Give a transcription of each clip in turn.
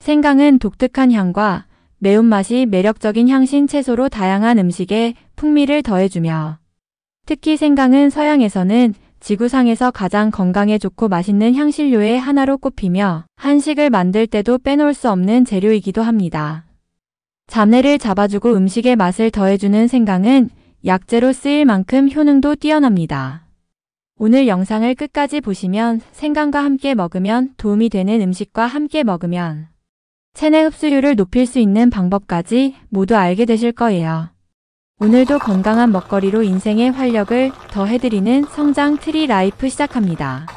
생강은 독특한 향과 매운맛이 매력적인 향신 채소로 다양한 음식에 풍미를 더해주며, 특히 생강은 서양에서는 지구상에서 가장 건강에 좋고 맛있는 향신료의 하나로 꼽히며 한식을 만들 때도 빼놓을 수 없는 재료이기도 합니다. 잡내를 잡아주고 음식의 맛을 더해주는 생강은 약재로 쓰일 만큼 효능도 뛰어납니다. 오늘 영상을 끝까지 보시면 생강과 함께 먹으면 도움이 되는 음식과 함께 먹으면 체내 흡수율을 높일 수 있는 방법까지 모두 알게 되실 거예요. 오늘도 건강한 먹거리로 인생의 활력을 더해드리는 성장 트리 라이프 시작합니다.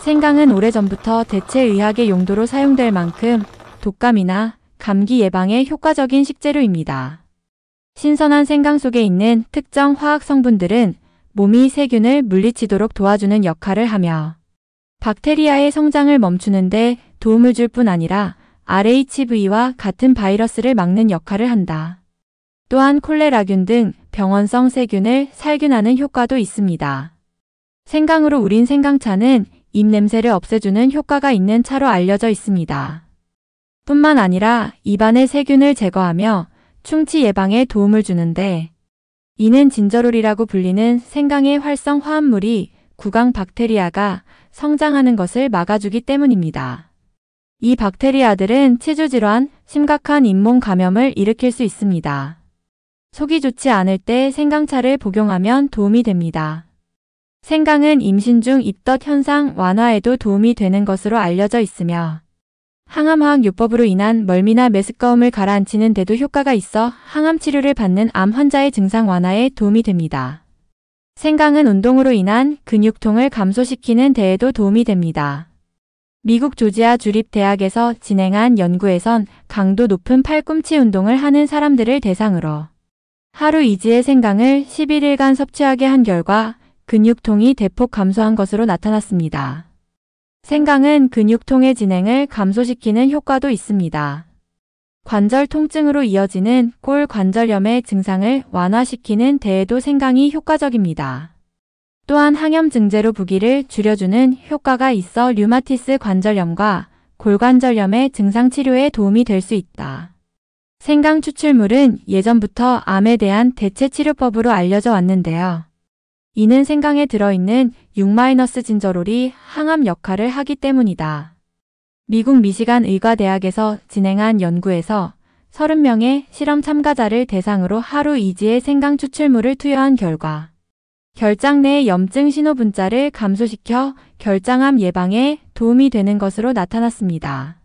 생강은 오래전부터 대체의학의 용도로 사용될 만큼 독감이나 감기 예방에 효과적인 식재료입니다. 신선한 생강 속에 있는 특정 화학 성분들은 몸이 세균을 물리치도록 도와주는 역할을 하며 박테리아의 성장을 멈추는 데 도움을 줄 뿐 아니라 RHV와 같은 바이러스를 막는 역할을 한다. 또한 콜레라균 등 병원성 세균을 살균하는 효과도 있습니다. 생강으로 우린 생강차는 입냄새를 없애주는 효과가 있는 차로 알려져 있습니다. 뿐만 아니라 입안의 세균을 제거하며 충치 예방에 도움을 주는데, 이는 진저롤이라고 불리는 생강의 활성 화합물이 구강 박테리아가 성장하는 것을 막아주기 때문입니다. 이 박테리아들은 치주질환, 심각한 잇몸 감염을 일으킬 수 있습니다. 속이 좋지 않을 때 생강차를 복용하면 도움이 됩니다. 생강은 임신 중 입덧 현상 완화에도 도움이 되는 것으로 알려져 있으며 항암화학요법으로 인한 멀미나 메스꺼움을 가라앉히는 데도 효과가 있어 항암 치료를 받는 암 환자의 증상 완화에 도움이 됩니다. 생강은 운동으로 인한 근육통을 감소시키는 데에도 도움이 됩니다. 미국 조지아 주립대학에서 진행한 연구에선 강도 높은 팔꿈치 운동을 하는 사람들을 대상으로 하루 2지의 생강을 11일간 섭취하게 한 결과 근육통이 대폭 감소한 것으로 나타났습니다. 생강은 근육통의 진행을 감소시키는 효과도 있습니다. 관절 통증으로 이어지는 골 관절염의 증상을 완화시키는 데에도 생강이 효과적입니다. 또한 항염증제로 부기를 줄여주는 효과가 있어 류마티스 관절염과 골관절염의 증상 치료에 도움이 될 수 있다. 생강 추출물은 예전부터 암에 대한 대체 치료법으로 알려져 왔는데요. 이는 생강에 들어있는 6-진저롤이 항암 역할을 하기 때문이다. 미국 미시간 의과대학에서 진행한 연구에서 30명의 실험 참가자를 대상으로 하루 2지의 생강 추출물을 투여한 결과 결장 내의 염증 신호분자를 감소시켜 결장암 예방에 도움이 되는 것으로 나타났습니다.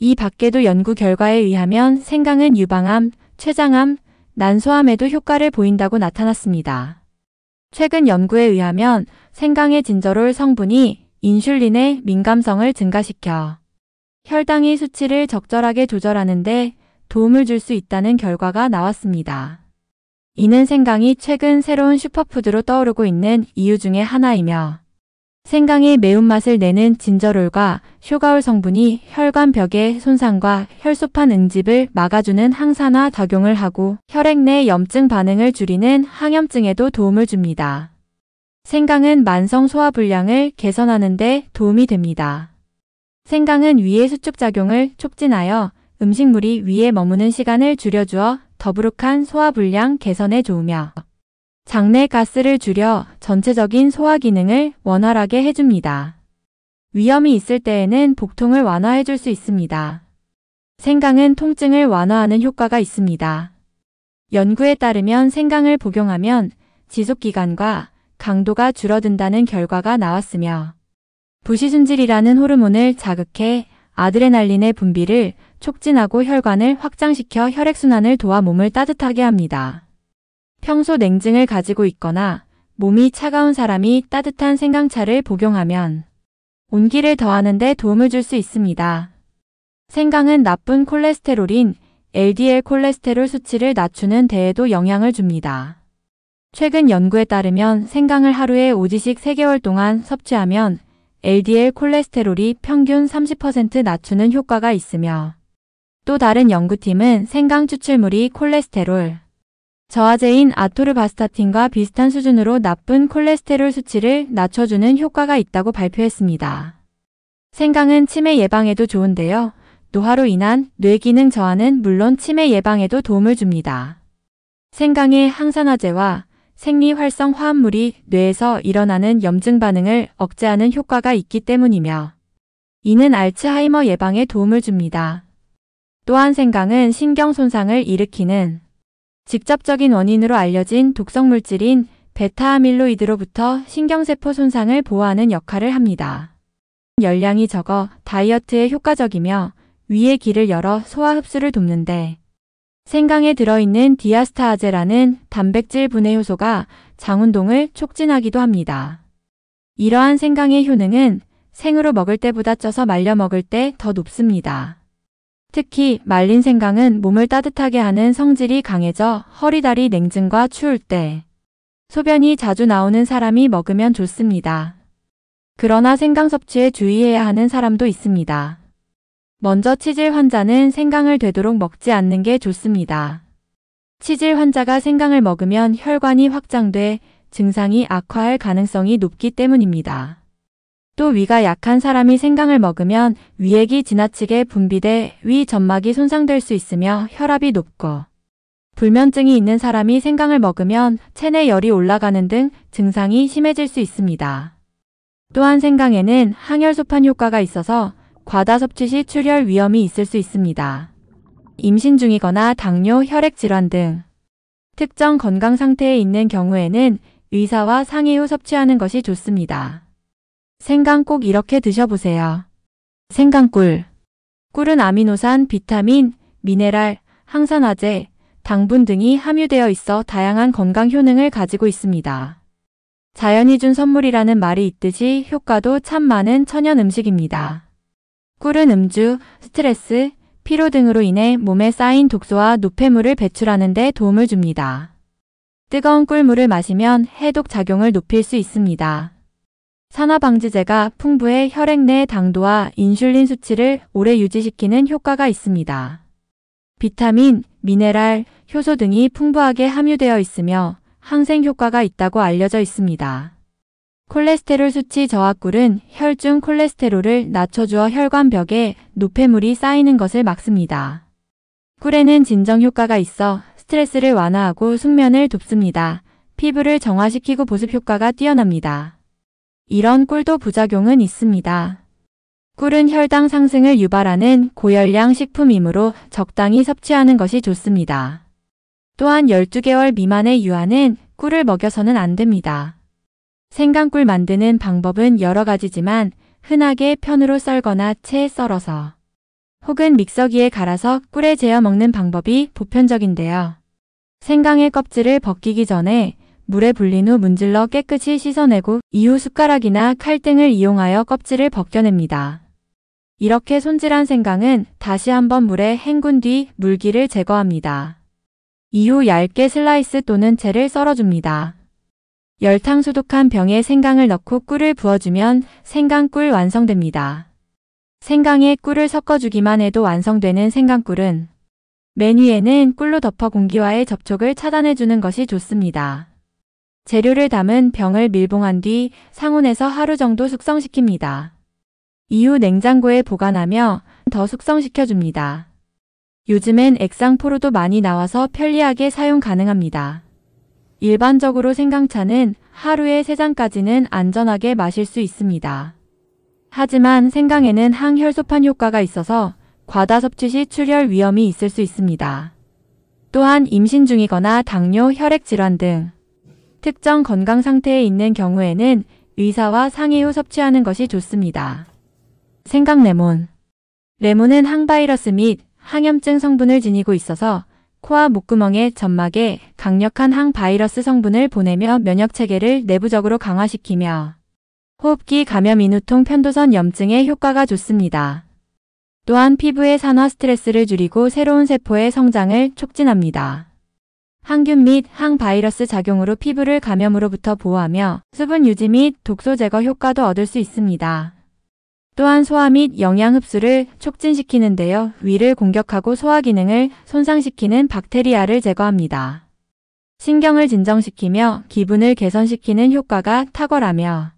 이 밖에도 연구 결과에 의하면 생강은 유방암, 췌장암, 난소암에도 효과를 보인다고 나타났습니다. 최근 연구에 의하면 생강의 진저롤 성분이 인슐린의 민감성을 증가시켜 혈당의 수치를 적절하게 조절하는 데 도움을 줄 수 있다는 결과가 나왔습니다. 이는 생강이 최근 새로운 슈퍼푸드로 떠오르고 있는 이유 중에 하나이며 생강의 매운맛을 내는 진저롤과 쇼가올 성분이 혈관벽의 손상과 혈소판 응집을 막아주는 항산화 작용을 하고 혈액 내 염증 반응을 줄이는 항염증에도 도움을 줍니다. 생강은 만성 소화불량을 개선하는 데 도움이 됩니다. 생강은 위의 수축작용을 촉진하여 음식물이 위에 머무는 시간을 줄여주어 더부룩한 소화불량 개선에 좋으며 장내 가스를 줄여 전체적인 소화 기능을 원활하게 해줍니다. 위염이 있을 때에는 복통을 완화해줄 수 있습니다. 생강은 통증을 완화하는 효과가 있습니다. 연구에 따르면 생강을 복용하면 지속기간과 강도가 줄어든다는 결과가 나왔으며 부시순질이라는 호르몬을 자극해 아드레날린의 분비를 촉진하고 혈관을 확장시켜 혈액순환을 도와 몸을 따뜻하게 합니다. 평소 냉증을 가지고 있거나 몸이 차가운 사람이 따뜻한 생강차를 복용하면 온기를 더하는 데 도움을 줄 수 있습니다. 생강은 나쁜 콜레스테롤인 LDL 콜레스테롤 수치를 낮추는 데에도 영향을 줍니다. 최근 연구에 따르면 생강을 하루에 5지씩 3개월 동안 섭취하면 LDL 콜레스테롤이 평균 30% 낮추는 효과가 있으며 또 다른 연구팀은 생강 추출물이 콜레스테롤 저하제인 아토르바스타틴과 비슷한 수준으로 나쁜 콜레스테롤 수치를 낮춰주는 효과가 있다고 발표했습니다. 생강은 치매 예방에도 좋은데요. 노화로 인한 뇌기능 저하는 물론 치매 예방에도 도움을 줍니다. 생강의 항산화제와 생리활성 화합물이 뇌에서 일어나는 염증 반응을 억제하는 효과가 있기 때문이며 이는 알츠하이머 예방에 도움을 줍니다. 또한 생강은 신경 손상을 일으키는 직접적인 원인으로 알려진 독성 물질인 베타아밀로이드로부터 신경세포 손상을 보호하는 역할을 합니다. 열량이 적어 다이어트에 효과적이며 위의 길을 열어 소화 흡수를 돕는데 생강에 들어있는 디아스타아제라는 단백질 분해 효소가 장운동을 촉진하기도 합니다. 이러한 생강의 효능은 생으로 먹을 때보다 쪄서 말려 먹을 때 더 높습니다. 특히 말린 생강은 몸을 따뜻하게 하는 성질이 강해져 허리다리 냉증과 추울 때 소변이 자주 나오는 사람이 먹으면 좋습니다. 그러나 생강 섭취에 주의해야 하는 사람도 있습니다. 먼저 치질 환자는 생강을 되도록 먹지 않는 게 좋습니다. 치질 환자가 생강을 먹으면 혈관이 확장돼 증상이 악화할 가능성이 높기 때문입니다. 또 위가 약한 사람이 생강을 먹으면 위액이 지나치게 분비돼 위 점막이 손상될 수 있으며 혈압이 높고 불면증이 있는 사람이 생강을 먹으면 체내 열이 올라가는 등 증상이 심해질 수 있습니다. 또한 생강에는 항혈소판 효과가 있어서 과다 섭취 시 출혈 위험이 있을 수 있습니다. 임신 중이거나 당뇨, 혈액 질환 등 특정 건강 상태에 있는 경우에는 의사와 상의 후 섭취하는 것이 좋습니다. 생강 꼭 이렇게 드셔보세요. 생강꿀. 꿀은 아미노산, 비타민, 미네랄, 항산화제, 당분 등이 함유되어 있어 다양한 건강 효능을 가지고 있습니다. 자연이 준 선물이라는 말이 있듯이 효과도 참 많은 천연 음식입니다. 꿀은 음주, 스트레스, 피로 등으로 인해 몸에 쌓인 독소와 노폐물을 배출하는 데 도움을 줍니다. 뜨거운 꿀물을 마시면 해독 작용을 높일 수 있습니다. 산화방지제가 풍부해 혈액 내 당도와 인슐린 수치를 오래 유지시키는 효과가 있습니다. 비타민, 미네랄, 효소 등이 풍부하게 함유되어 있으며 항생 효과가 있다고 알려져 있습니다. 콜레스테롤 수치 저하 꿀은 혈중 콜레스테롤을 낮춰주어 혈관벽에 노폐물이 쌓이는 것을 막습니다. 꿀에는 진정 효과가 있어 스트레스를 완화하고 숙면을 돕습니다. 피부를 정화시키고 보습 효과가 뛰어납니다. 이런 꿀도 부작용은 있습니다. 꿀은 혈당 상승을 유발하는 고열량 식품이므로 적당히 섭취하는 것이 좋습니다. 또한 12개월 미만의 유아는 꿀을 먹여서는 안 됩니다. 생강꿀 만드는 방법은 여러 가지지만 흔하게 편으로 썰거나 채 썰어서 혹은 믹서기에 갈아서 꿀에 재어 먹는 방법이 보편적인데요. 생강의 껍질을 벗기기 전에 물에 불린 후 문질러 깨끗이 씻어내고 이후 숟가락이나 칼 등을 이용하여 껍질을 벗겨냅니다. 이렇게 손질한 생강은 다시 한번 물에 헹군 뒤 물기를 제거합니다. 이후 얇게 슬라이스 또는 채를 썰어줍니다. 열탕 소독한 병에 생강을 넣고 꿀을 부어주면 생강꿀 완성됩니다. 생강에 꿀을 섞어주기만 해도 완성되는 생강꿀은 맨 위에는 꿀로 덮어 공기와의 접촉을 차단해주는 것이 좋습니다. 재료를 담은 병을 밀봉한 뒤 상온에서 하루 정도 숙성시킵니다. 이후 냉장고에 보관하며 더 숙성시켜줍니다. 요즘엔 액상포로도 많이 나와서 편리하게 사용 가능합니다. 일반적으로 생강차는 하루에 3잔까지는 안전하게 마실 수 있습니다. 하지만 생강에는 항혈소판 효과가 있어서 과다 섭취 시 출혈 위험이 있을 수 있습니다. 또한 임신 중이거나 당뇨, 혈액 질환 등 특정 건강 상태에 있는 경우에는 의사와 상의 후 섭취하는 것이 좋습니다. 생강레몬. 레몬은 항바이러스 및 항염증 성분을 지니고 있어서 코와 목구멍의 점막에 강력한 항바이러스 성분을 보내며 면역체계를 내부적으로 강화시키며 호흡기 감염 인후통 편도선 염증에 효과가 좋습니다. 또한 피부의 산화 스트레스를 줄이고 새로운 세포의 성장을 촉진합니다. 항균 및 항바이러스 작용으로 피부를 감염으로부터 보호하며 수분 유지 및 독소 제거 효과도 얻을 수 있습니다. 또한 소화 및 영양 흡수를 촉진시키는데요. 위를 공격하고 소화 기능을 손상시키는 박테리아를 제거합니다. 신경을 진정시키며 기분을 개선시키는 효과가 탁월하며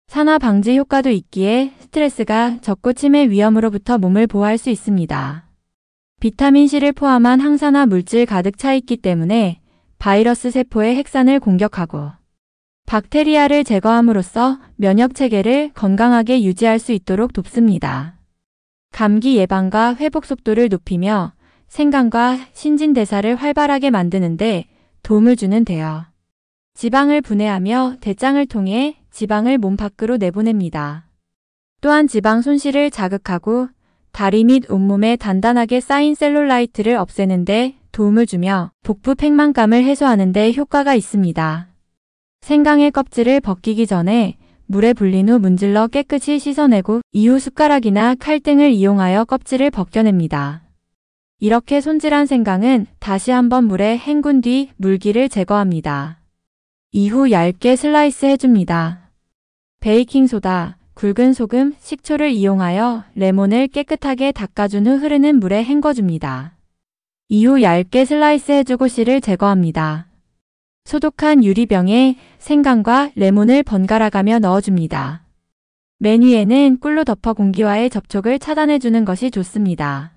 산화 방지 효과도 있기에 스트레스가 적고 치매 위험으로부터 몸을 보호할 수 있습니다. 비타민C를 포함한 항산화 물질 가득 차 있기 때문에 바이러스 세포의 핵산을 공격하고 박테리아를 제거함으로써 면역 체계를 건강하게 유지할 수 있도록 돕습니다. 감기 예방과 회복 속도를 높이며 생강과 신진대사를 활발하게 만드는데 도움을 주는 데요. 지방을 분해하며 대장을 통해 지방을 몸 밖으로 내보냅니다. 또한 지방 손실을 자극하고 다리 및 온몸에 단단하게 쌓인 셀룰라이트를 없애는 데 도움을 주며 복부 팽만감을 해소하는 데 효과가 있습니다. 생강의 껍질을 벗기기 전에 물에 불린 후 문질러 깨끗이 씻어내고 이후 숟가락이나 칼 등을 이용하여 껍질을 벗겨냅니다. 이렇게 손질한 생강은 다시 한번 물에 헹군 뒤 물기를 제거합니다. 이후 얇게 슬라이스 해줍니다. 베이킹소다, 굵은 소금, 식초를 이용하여 레몬을 깨끗하게 닦아준 후 흐르는 물에 헹궈줍니다. 이후 얇게 슬라이스 해주고 씨를 제거합니다. 소독한 유리병에 생강과 레몬을 번갈아가며 넣어줍니다. 맨 위에는 꿀로 덮어 공기와의 접촉을 차단해주는 것이 좋습니다.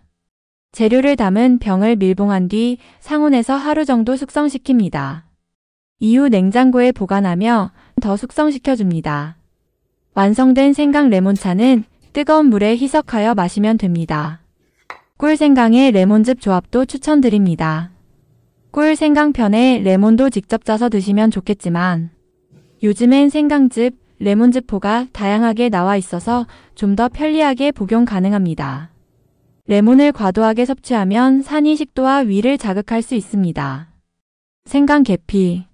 재료를 담은 병을 밀봉한 뒤 상온에서 하루 정도 숙성시킵니다. 이후 냉장고에 보관하며 더 숙성시켜줍니다. 완성된 생강 레몬차는 뜨거운 물에 희석하여 마시면 됩니다. 꿀 생강의 레몬즙 조합도 추천드립니다. 꿀 생강편에 레몬도 직접 짜서 드시면 좋겠지만 요즘엔 생강즙, 레몬즙포가 다양하게 나와 있어서 좀 더 편리하게 복용 가능합니다. 레몬을 과도하게 섭취하면 산이 식도와 위를 자극할 수 있습니다. 생강 계피.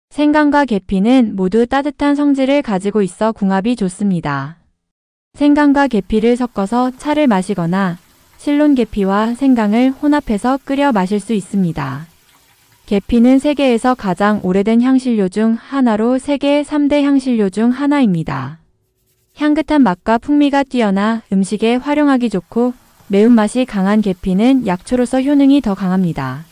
생강과 계피는 모두 따뜻한 성질을 가지고 있어 궁합이 좋습니다. 생강과 계피를 섞어서 차를 마시거나 실론 계피와 생강을 혼합해서 끓여 마실 수 있습니다. 계피는 세계에서 가장 오래된 향신료 중 하나로 세계 3대 향신료 중 하나입니다. 향긋한 맛과 풍미가 뛰어나 음식에 활용하기 좋고 매운맛이 강한 계피는 약초로서 효능이 더 강합니다.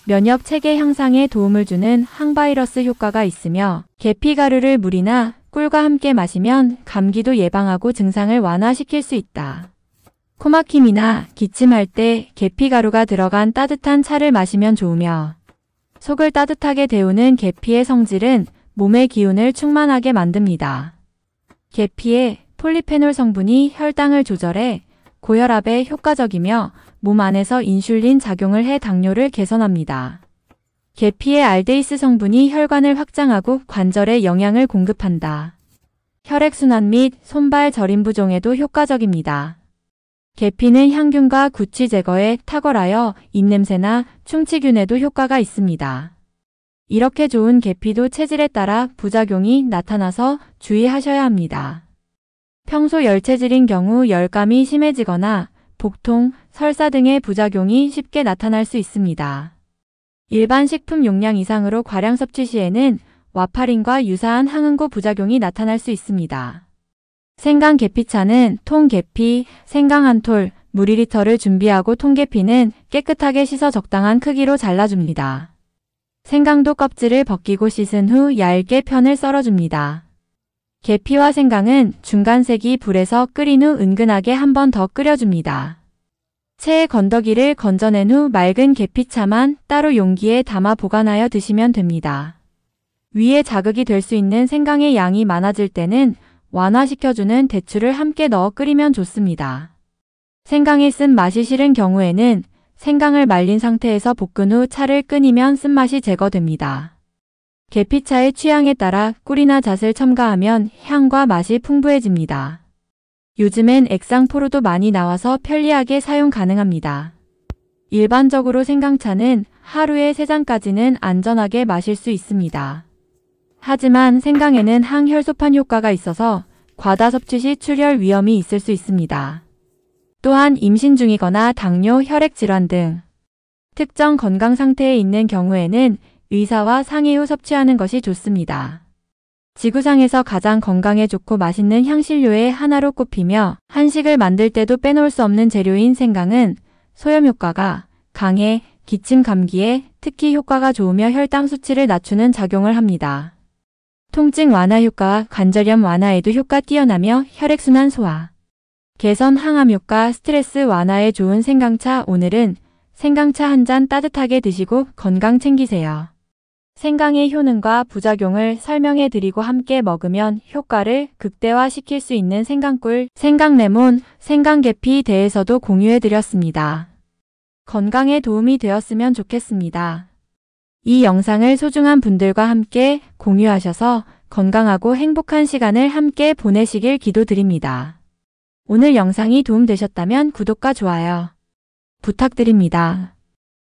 면역 체계 향상에 도움을 주는 항바이러스 효과가 있으며 계피 가루를 물이나 꿀과 함께 마시면 감기도 예방하고 증상을 완화시킬 수 있다. 코막힘이나 기침할 때 계피 가루가 들어간 따뜻한 차를 마시면 좋으며 속을 따뜻하게 데우는 계피의 성질은 몸의 기운을 충만하게 만듭니다. 계피의 폴리페놀 성분이 혈당을 조절해 고혈압에 효과적이며 몸 안에서 인슐린 작용을 해 당뇨를 개선합니다. 계피의 알데히스 성분이 혈관을 확장하고 관절에 영양을 공급한다. 혈액순환 및 손발 저림 부종에도 효과적입니다. 계피는 향균과 구취 제거에 탁월하여 입냄새나 충치균에도 효과가 있습니다. 이렇게 좋은 계피도 체질에 따라 부작용이 나타나서 주의하셔야 합니다. 평소 열체질인 경우 열감이 심해지거나 복통, 설사 등의 부작용이 쉽게 나타날 수 있습니다. 일반 식품 용량 이상으로 과량 섭취 시에는 와파린과 유사한 항응고 부작용이 나타날 수 있습니다. 생강 계피차는 통계피, 생강 한 톨, 물 2리터를 준비하고 통계피는 깨끗하게 씻어 적당한 크기로 잘라줍니다. 생강도 껍질을 벗기고 씻은 후 얇게 편을 썰어줍니다. 계피와 생강은 중간세기 불에서 끓인 후 은근하게 한 번 더 끓여줍니다. 체에 건더기를 건져낸 후 맑은 계피차만 따로 용기에 담아 보관하여 드시면 됩니다. 위에 자극이 될 수 있는 생강의 양이 많아질 때는 완화시켜주는 대추를 함께 넣어 끓이면 좋습니다. 생강의 쓴맛이 싫은 경우에는 생강을 말린 상태에서 볶은 후 차를 끓이면 쓴맛이 제거됩니다. 계피차의 취향에 따라 꿀이나 잣을 첨가하면 향과 맛이 풍부해집니다. 요즘엔 액상포로도 많이 나와서 편리하게 사용 가능합니다. 일반적으로 생강차는 하루에 3잔까지는 안전하게 마실 수 있습니다. 하지만 생강에는 항혈소판 효과가 있어서 과다 섭취 시 출혈 위험이 있을 수 있습니다. 또한 임신 중이거나 당뇨, 혈액질환 등 특정 건강 상태에 있는 경우에는 의사와 상의 후 섭취하는 것이 좋습니다. 지구상에서 가장 건강에 좋고 맛있는 향신료의 하나로 꼽히며 한식을 만들 때도 빼놓을 수 없는 재료인 생강은 소염 효과가 강해 기침 감기에 특히 효과가 좋으며 혈당 수치를 낮추는 작용을 합니다. 통증 완화 효과와 관절염 완화에도 효과 뛰어나며 혈액순환 소화, 개선 항암 효과, 스트레스 완화에 좋은 생강차. 오늘은 생강차 한 잔 따뜻하게 드시고 건강 챙기세요. 생강의 효능과 부작용을 설명해 드리고 함께 먹으면 효과를 극대화시킬 수 있는 생강꿀, 생강레몬, 생강계피 대해서도 공유해 드렸습니다. 건강에 도움이 되었으면 좋겠습니다. 이 영상을 소중한 분들과 함께 공유하셔서 건강하고 행복한 시간을 함께 보내시길 기도드립니다. 오늘 영상이 도움되셨다면 구독과 좋아요 부탁드립니다.